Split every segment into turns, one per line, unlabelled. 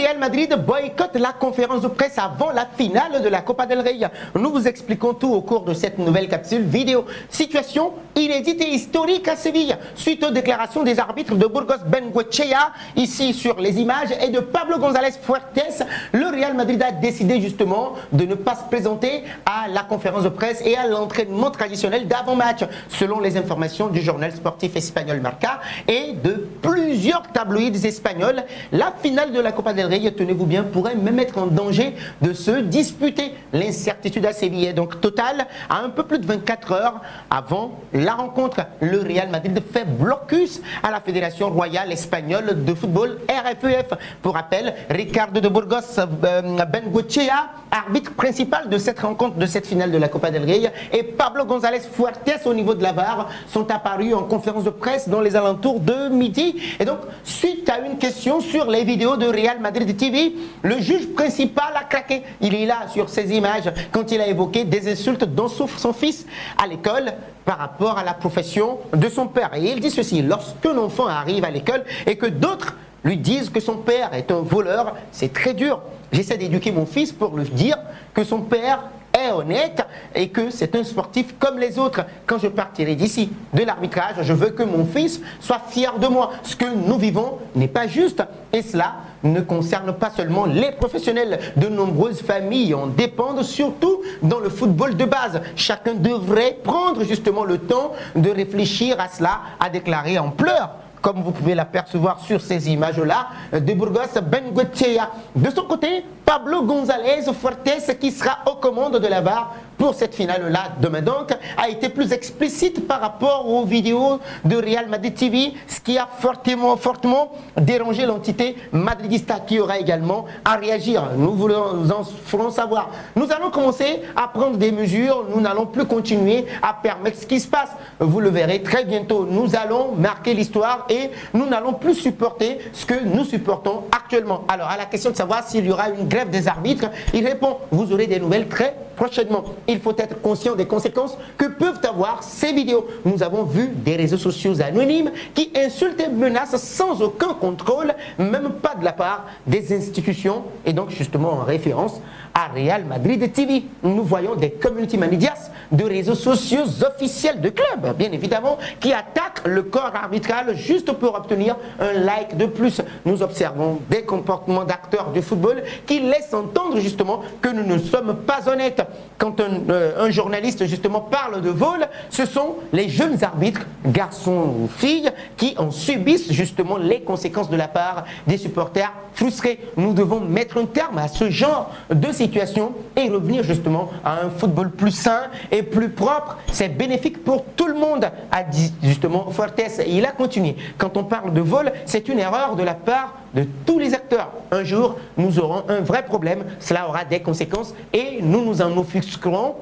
Real Madrid boycotte la conférence de presse avant la finale de la Copa del Rey. Nous vous expliquons tout au cours de cette nouvelle capsule vidéo. Situation inédite et historique à Séville, suite aux déclarations des arbitres de Burgos Bengoechea, ici sur les images, et de Pablo González Fuertes. Le Real Madrid a décidé justement de ne pas se présenter à la conférence de presse et à l'entraînement traditionnel d'avant-match, selon les informations du journal sportif espagnol Marca et de plusieurs tabloïds espagnols. La finale de la Copa del Rey, tenez-vous bien, pourrait même être en danger de se disputer. L'incertitude à Séville est donc totale. À un peu plus de 24 heures avant la rencontre, le Real Madrid fait blocus à la Fédération Royale Espagnole de Football, RFEF. Pour rappel, Ricardo de Burgos Bengoechea, arbitre principal de cette rencontre, de cette finale de la Copa del Rey, et Pablo González Fuertes au niveau de la VAR sont apparus en conférence de presse dans les alentours de midi. Et donc, suite à une question sur les vidéos de Real Madrid TV, le juge principal a craqué. Il est là sur ces images quand il a évoqué des insultes dont souffre son fils à l'école par rapport à la profession de son père. Et il dit ceci: lorsqu'un enfant arrive à l'école et que d'autres lui disent que son père est un voleur, c'est très dur. J'essaie d'éduquer mon fils pour lui dire que son père est honnête et que c'est un sportif comme les autres. Quand je partirai d'ici de l'arbitrage, je veux que mon fils soit fier de moi. Ce que nous vivons n'est pas juste, et cela ne concerne pas seulement les professionnels. De nombreuses familles en dépendent, surtout dans le football de base. Chacun devrait prendre justement le temps de réfléchir à cela, a déclaré en pleurs, comme vous pouvez l'apercevoir sur ces images-là, de Burgos Bengoechea. De son côté, Pablo González Fuertes, qui sera aux commandes de la VAR pour cette finale-là demain donc, a été plus explicite par rapport aux vidéos de Real Madrid TV, ce qui a fortement dérangé l'entité madridista, qui aura également à réagir. Nous vous en ferons savoir. Nous allons commencer à prendre des mesures, nous n'allons plus continuer à permettre ce qui se passe. Vous le verrez très bientôt, nous allons marquer l'histoire et nous n'allons plus supporter ce que nous supportons actuellement. Alors, à la question de savoir s'il y aura une grève des arbitres, il répond: vous aurez des nouvelles très prochainement. Il faut être conscient des conséquences que peuvent avoir ces vidéos. Nous avons vu des réseaux sociaux anonymes qui insultent et menacent sans aucun contrôle, même pas de la part des institutions, et donc justement en référence à Real Madrid TV. Nous voyons des community managers de réseaux sociaux officiels de clubs, bien évidemment, qui attaquent le corps arbitral juste pour obtenir un like de plus. Nous observons des comportements d'acteurs du football qui laissent entendre justement que nous ne sommes pas honnêtes. Quand un journaliste justement parle de vol, ce sont les jeunes arbitres, garçons ou filles, qui en subissent justement les conséquences de la part des supporters frustrés. Nous devons mettre un terme à ce genre de situation et revenir justement à un football plus sain et plus propre. C'est bénéfique pour tout le monde, a dit justement Fuertes. Et il a continué: quand on parle de vol, c'est une erreur de la part de tous les acteurs. Un jour, nous aurons un vrai problème, cela aura des conséquences et nous nous en offusquerons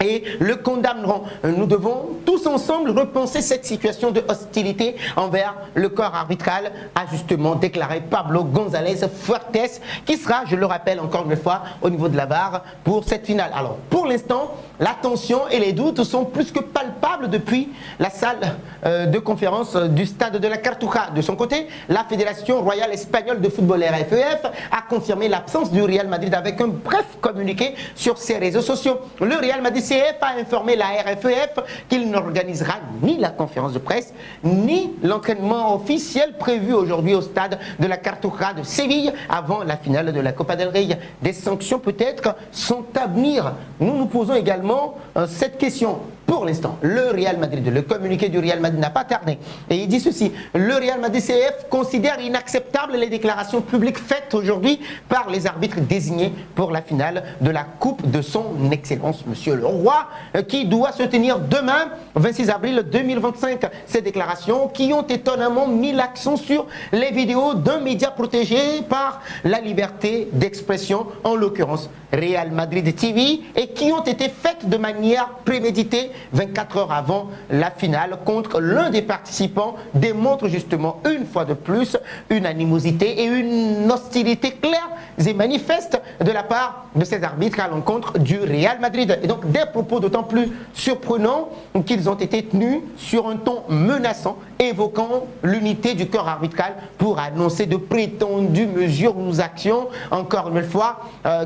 et le condamneront. Nous devons tous ensemble repenser cette situation de hostilité envers le corps arbitral, a justement déclaré Pablo González Fuertes, qui sera, je le rappelle encore une fois, au niveau de la VAR pour cette finale. Alors, pour l'instant, la tension et les doutes sont plus que palpables depuis la salle de conférence du stade de la Cartuja. De son côté, la Fédération Royale Espagnole de Football, RFEF, a confirmé l'absence du Real Madrid avec un bref communiqué sur ses réseaux sociaux. Le Real Madrid a informé la RFEF qu'il n'organisera ni la conférence de presse ni l'entraînement officiel prévu aujourd'hui au stade de la Cartuja de Séville avant la finale de la Copa del Rey. Des sanctions peut-être sont à venir. Nous nous posons également cette question. Pour l'instant, le Real Madrid, le communiqué du Real Madrid n'a pas tardé. Et il dit ceci: le Real Madrid CF considère inacceptables les déclarations publiques faites aujourd'hui par les arbitres désignés pour la finale de la Coupe de son Excellence, Monsieur le Roi, qui doit se tenir demain, 26 avril 2025. Ces déclarations qui ont étonnamment mis l'accent sur les vidéos d'un média protégé par la liberté d'expression, en l'occurrence Real Madrid TV, et qui ont été faites de manière préméditée 24 heures avant la finale contre l'un des participants, démontre justement une fois de plus une animosité et une hostilité claire et manifeste de la part de ces arbitres à l'encontre du Real Madrid. Et donc des propos d'autant plus surprenants qu'ils ont été tenus sur un ton menaçant évoquant l'unité du corps arbitral pour annoncer de prétendues mesures ou actions, encore une fois,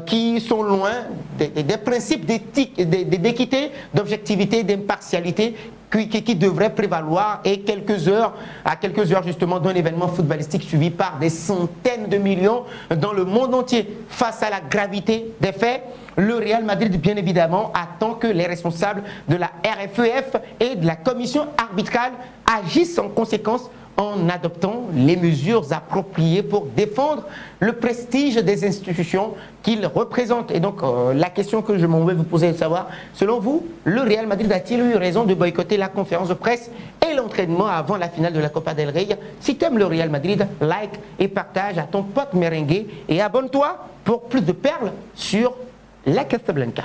qui sont loin des principes d'éthique, d'équité, d'objectivité, d'impartialité qui devrait prévaloir et à quelques heures justement d'un événement footballistique suivi par des centaines de millions dans le monde entier. Face à la gravité des faits, le Real Madrid, bien évidemment, attend que les responsables de la RFEF et de la commission arbitrale agissent en conséquence en adoptant les mesures appropriées pour défendre le prestige des institutions qu'ils représentent. Et donc, la question que je m'en vais vous poser est de savoir, selon vous, le Real Madrid a-t-il eu raison de boycotter la conférence de presse et l'entraînement avant la finale de la Copa del Rey? Si tu aimes le Real Madrid, like et partage à ton pote merengue et abonne-toi pour plus de perles sur la Casablanca.